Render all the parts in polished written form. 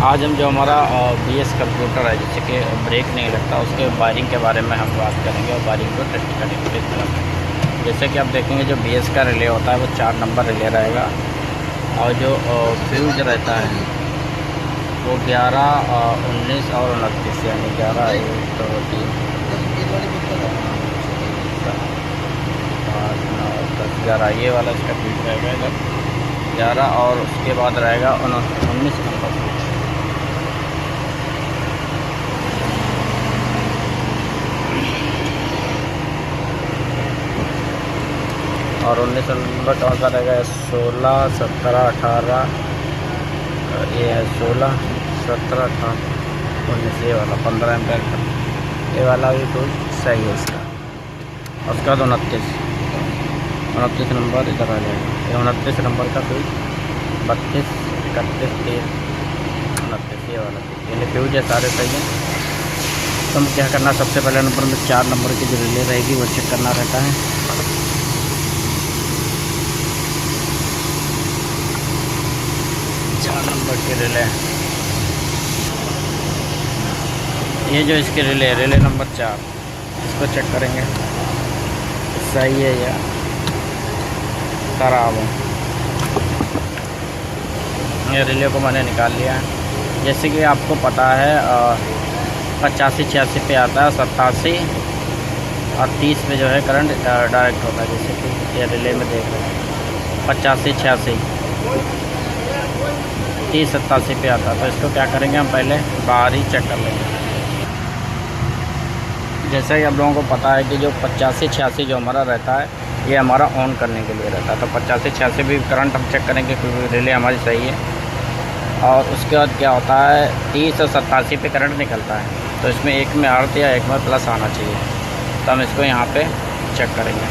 आज हम जो हमारा BS कंप्यूटर है, जैसे कि ब्रेक नहीं लगता, उसके वायरिंग के बारे में हम बात करेंगे और वायरिंग को टेस्ट करेंगे इस तरह से। जैसे कि आप देखेंगे जो BS का रिले होता है वो 4 नंबर रिले रहेगा और जो फ्यूज रहता है वो 11, 19 और 29, यानी 11, 1, 2, 3, 5, 9, 10, 11 ये वाला इसका फ्यूज रहेगा जब 11, और उसके बाद रहेगा 19 नंबर फ्यूज। और 19 नंबर कौन सा रहेगा? 16, 17, 18, ये है 16, 17, 18, 19, ये वाला 15 एम्पेयर का, ये वाला भी फ्यूज सही है इसका। और उसका 29 नंबर इधर आ जाएगा। ये 29 नंबर का फ्यूज, 32, 31, 30, 29 ये वाला फ्यूज, यानी फ्यूज है सारे सही हैं। तो हम क्या करना, सबसे पहले नंबर में 4 नंबर की जो रिले रहेगी वो चेक करना रहता है। नंबर के रिले, ये जो इसके रिले नंबर 4, इसको चेक करेंगे सही है या ख़राब है। ये रिले को मैंने निकाल लिया है। जैसे कि आपको पता है 85, 86 पे आता है, 87 और 30 पे जो है करंट डायरेक्ट होता है। जैसे कि ये रिले में देख रहे हैं 85, 86, 30, 87 पे आता है। तो इसको क्या करेंगे, हम पहले बाहर ही चेक कर लेंगे। जैसा कि आप लोगों को पता है कि जो 85, 86 जो हमारा रहता है ये हमारा ऑन करने के लिए रहता है। तो 85, 86 भी करंट हम चेक करेंगे क्योंकि रिले हमारी सही है। और उसके बाद क्या होता है, 30 और 87 पे करंट निकलता है, तो इसमें एक में अर्थ या एक में प्लस आना चाहिए। तो हम इसको यहाँ पे चेक करेंगे।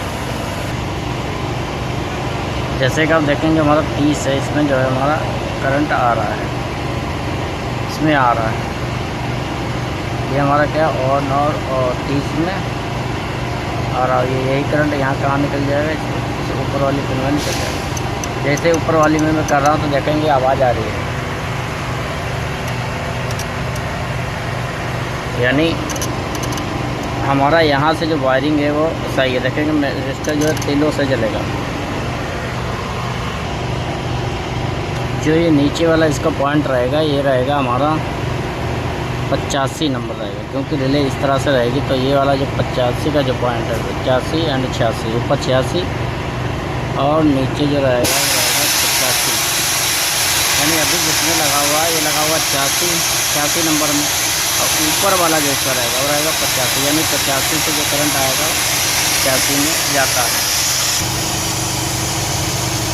जैसे कि आप देखेंगे हमारा 30 है, इसमें जो है हमारा करंट आ रहा है, इसमें आ रहा है। ये हमारा क्या ऑन और 30 में आ रहा है। यही करंट यहाँ कहाँ निकल जाएगा, इस ऊपर वाली पिन में निकल जाएगा। जैसे ऊपर वाली में मैं कर रहा हूँ तो देखेंगे आवाज़ आ रही है, यानी हमारा यहाँ से जो वायरिंग है वो सही है। देखेंगे रजिस्टर जो है तेलों से जलेगा। जो ये नीचे वाला इसका पॉइंट रहेगा ये रहेगा हमारा 85 नंबर रहेगा, क्योंकि रिले इस तरह से रहेगी। तो ये वाला जो 85 का जो पॉइंट है, 85 एंड 86, ऊपर 86 और नीचे जो रहेगा वो रहेगा 85। यानी अभी जिसमें लगा हुआ है ये लगा हुआ 86 नंबर में, और ऊपर वाला जो इसका रहेगा वो रहेगा 85, यानी 85 से जो करंट आएगा 85 में जाता है।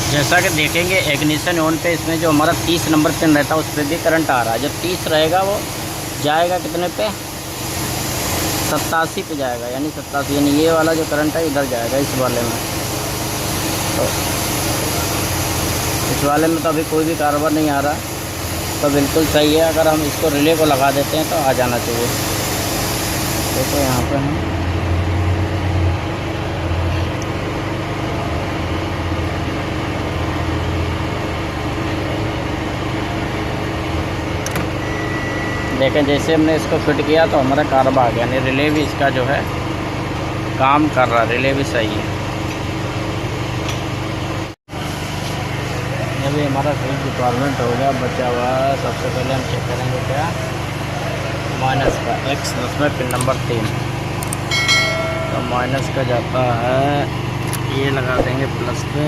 जैसा कि देखेंगे इग्निशन ऑन पे इसमें जो हमारा 30 नंबर पिन रहता है उस पर भी करंट आ रहा है। जो 30 रहेगा वो जाएगा कितने पे, 87 पे जाएगा, यानी 87, यानी ये वाला जो करंट है इधर जाएगा इस वाले में। तो इस वाले में तो अभी कोई भी कारोबार नहीं आ रहा, तो बिल्कुल सही है। अगर हम इसको रिले को लगा देते हैं तो आ जाना चाहिए। देखो यहाँ पर हम देखें, जैसे हमने इसको फिट किया तो हमारा कारोबार आ गया, यानी रिले भी इसका जो है काम कर रहा है, रिले भी सही है। अभी हमारा फ्यूज डिपार्टमेंट हो गया, बचा हुआ है। सबसे पहले हम चेक करेंगे क्या, माइनस का X, उसमें पिन नंबर 3। तो माइनस का जाता है, ये लगा देंगे प्लस पे,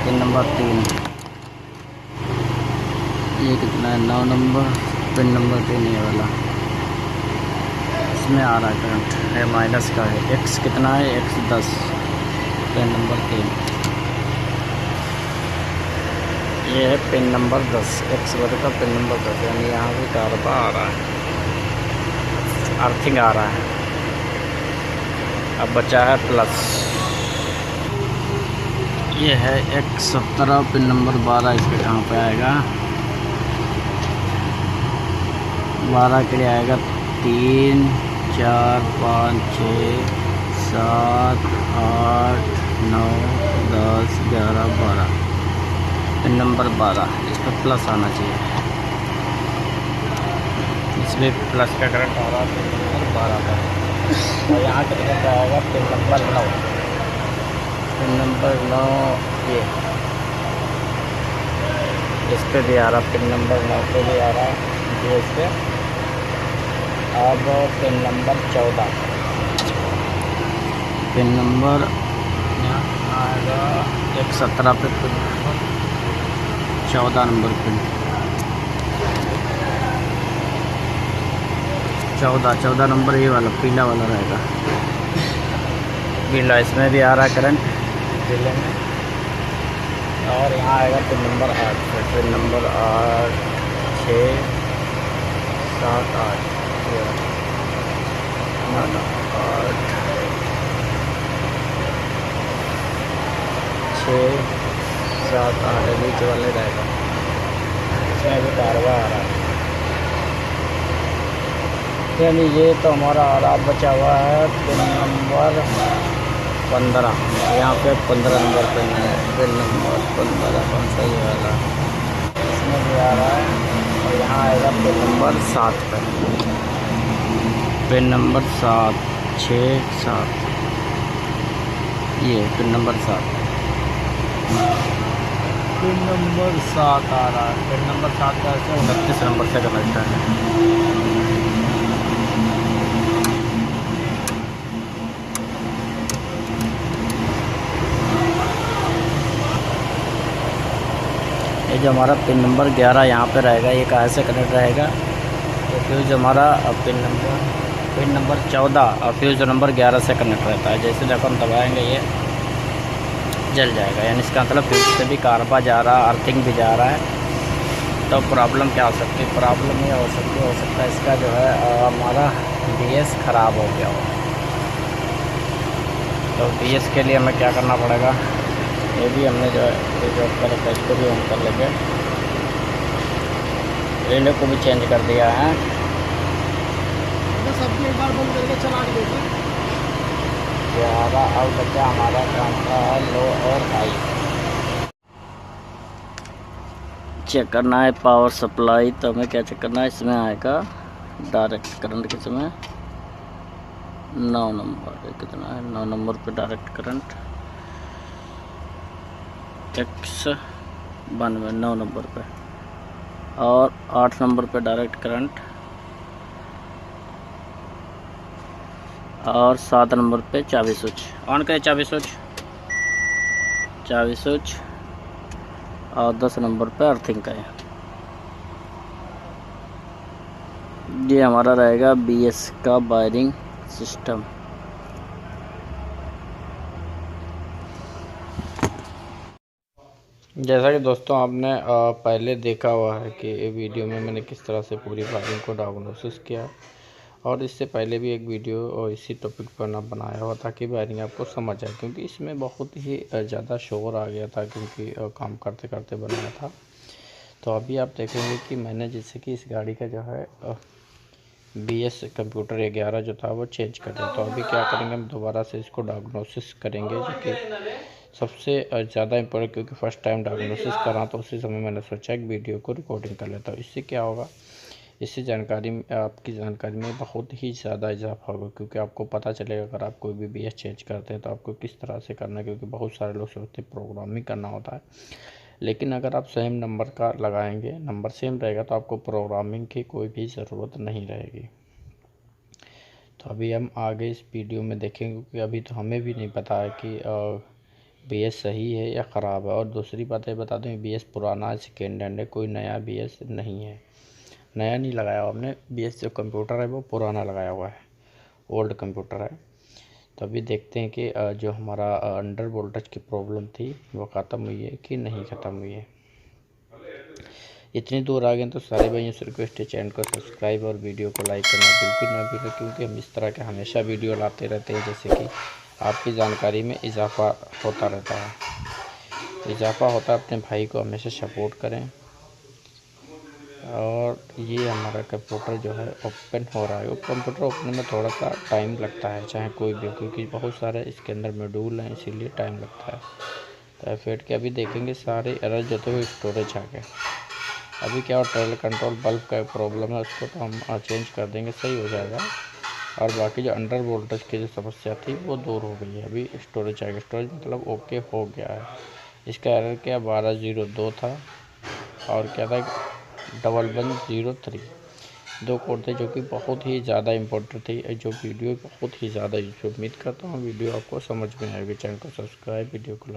पिन नंबर 3। ये कितना है, 9 नंबर, पिन नंबर 3 ये वाला, इसमें आ रहा है करंट, है माइनस का है। X कितना है, X 10, पिन नंबर 3। ये है पिन नंबर 10, X वर्ग का पिन नंबर 10, यानी यहाँ भी कारोबार आ रहा है, अर्थिंग आ रहा है। अब बचा है प्लस, ये है X 17, पिन नंबर 12, इसके कहाँ पे आएगा, 12 के लिए आएगा 3, 4, 5, 6, 7, 8, 9, 10, 11, 12। पिन नंबर 12, इस पर प्लस आना चाहिए, इसमें प्लस का करंट आ रहा है। पिन नंबर 12 पर और यहाँ करंट आएगा पिन नंबर 9, पिन नंबर 9 ये इस पर भी आ रहा, पिन नंबर 9 पे भी आ रहा है ये इस पर। अब पिन नंबर 14, पिन नंबर यहाँ आएगा 117 पे, pin number 14 number pin 14 number ये वाला पीला वाला रहेगा, पीला। इसमें भी आ रहा है करंट पीले में। और यहाँ आएगा पिन नंबर 8, पिन नंबर 8 6 7 8 8 6 7 8 बीच वाले रहेगा, इसमें भी कारवा आ रहा है। यानी ये तो हमारा आ रहा बचा हुआ है पिन नंबर 15, यहाँ पे 15 नंबर पिन है, पिन नंबर 15 कौन सा ये वाला, इसमें भी आ रहा है। और यहाँ आएगा पिन नंबर 7 पे, पिन नंबर 7 6 7 ये पिन नंबर 7, पिन नंबर 7 आ रहा है। पिन नंबर 7 का 29 नंबर से कनेक्ट है। ये जो हमारा पिन नंबर 11 यहाँ पे रहेगा, ये कहाँ से कनेक्ट रहेगा, तो फ्यूज़ हमारा पिन नंबर 14 और फ्यूज़ नंबर 11 से कनेक्ट रहता है। जैसे जब हम दबाएंगे ये जल जाएगा, यानी इसका मतलब फ्यूज़ से भी कारबा जा रहा है, अर्थिंग भी जा रहा है। तो प्रॉब्लम क्या हो सकती है, प्रॉब्लम ये हो सकता है इसका जो है हमारा BS ख़राब हो गया हो। तो BS के लिए हमें क्या करना पड़ेगा, ये भी हमने जो है इसको भी ऑन कर लेंगे, रिले को भी चेंज कर दिया है। सबको एक बार बंद करके चला के देखो। 11 अब बचा हमारा काम का लो और हाई। चेक करना है पावर सप्लाई, तो हमें क्या चेक करना है, इसमें आएगा डायरेक्ट करंट किसमें 9 नंबर, कितना है 9 नंबर पे डायरेक्ट करंट X92 9 नंबर पे, और 8 नंबर पे डायरेक्ट करंट, और 7 नंबर पे चाबी स्विच ऑन करें, चाबी स्विच और 10 नंबर पे अर्थिंग करें। ये हमारा रहेगा BS का वायरिंग सिस्टम। जैसा कि दोस्तों आपने पहले देखा हुआ है कि वीडियो में मैंने किस तरह से पूरी वायरिंग को डायग्नोसिस किया, और इससे पहले भी एक वीडियो और इसी टॉपिक पर ना बनाया हुआ था कि वायरिंग आपको समझ आए, क्योंकि इसमें बहुत ही ज़्यादा शोर आ गया था, क्योंकि काम करते करते बनाया था। तो अभी आप देखेंगे कि मैंने जैसे कि इस गाड़ी का जो है BS कंप्यूटर 11 जो था वो चेंज कर दिया। तो अभी क्या करेंगे, हम दोबारा से इसको डायग्नोसिस करेंगे, जो कि सबसे ज़्यादा इम्पोर्टेंट, क्योंकि फ़र्स्ट टाइम डायग्नोसिस करा तो उसी समय मैंने सोचा एक वीडियो को रिकॉर्डिंग कर लेता हूँ। इससे क्या होगा, इससे आपकी जानकारी में बहुत ही ज़्यादा इजाफा होगा, क्योंकि आपको पता चलेगा अगर आप कोई भी BS चेंज करते हैं तो आपको किस तरह से करना है। क्योंकि बहुत सारे लोग सोचते हैं प्रोग्रामिंग करना होता है, लेकिन अगर आप सेम नंबर का लगाएंगे, नंबर सेम रहेगा, तो आपको प्रोग्रामिंग की कोई भी ज़रूरत नहीं रहेगी। तो अभी हम आगे इस वीडियो में देखेंगे, क्योंकि अभी तो हमें भी नहीं पता है कि BS सही है या ख़राब है। और दूसरी बात ये बता दूँ, BS पुराना है, सेकेंड हैंड है, कोई नया BS नहीं है, नया नहीं लगाया हमने। BS जो कंप्यूटर है वो पुराना लगाया हुआ है, ओल्ड कंप्यूटर है। तो अभी देखते हैं कि जो हमारा अंडर वोल्टेज की प्रॉब्लम थी वो ख़त्म हुई है कि नहीं ख़त्म हुई है। इतनी दूर आ गए तो सारे भाइयों से रिक्वेस्ट है, चैनल को सब्सक्राइब और वीडियो को लाइक करना बिल्कुल ना भूलें, क्योंकि हम इस तरह के हमेशा वीडियो लाते रहते हैं, जैसे कि आपकी जानकारी में इजाफा होता रहता है। इजाफा होता है, अपने भाई को हमेशा सपोर्ट करें। और ये हमारा कंप्यूटर जो है ओपन हो रहा है। वो कंप्यूटर ओपन में थोड़ा सा टाइम लगता है, चाहे कोई भी, क्योंकि बहुत सारे इसके अंदर मॉड्यूल हैं, इसीलिए टाइम लगता है। तो F8 के अभी देखेंगे सारे एरर जो थे वो स्टोरेज आ गए। अभी क्या हो, ट्रेल कंट्रोल बल्ब का प्रॉब्लम है, उसको तो हम चेंज कर देंगे, सही हो जाएगा। और बाकी जो अंडर वोल्टेज की जो समस्या थी वो दूर हो गई है। अभी स्टोरेज आएगा, स्टोरेज मतलब ओके हो गया है। इसका एरर क्या 1202 था और क्या था 1103, 2 कोड थे जो कि बहुत ही ज़्यादा इम्पोर्टेंट थी। जो वीडियो बहुत ही ज़्यादा, उम्मीद करता हूँ वीडियो आपको समझ में आएगी। चैनल को सब्सक्राइब, वीडियो को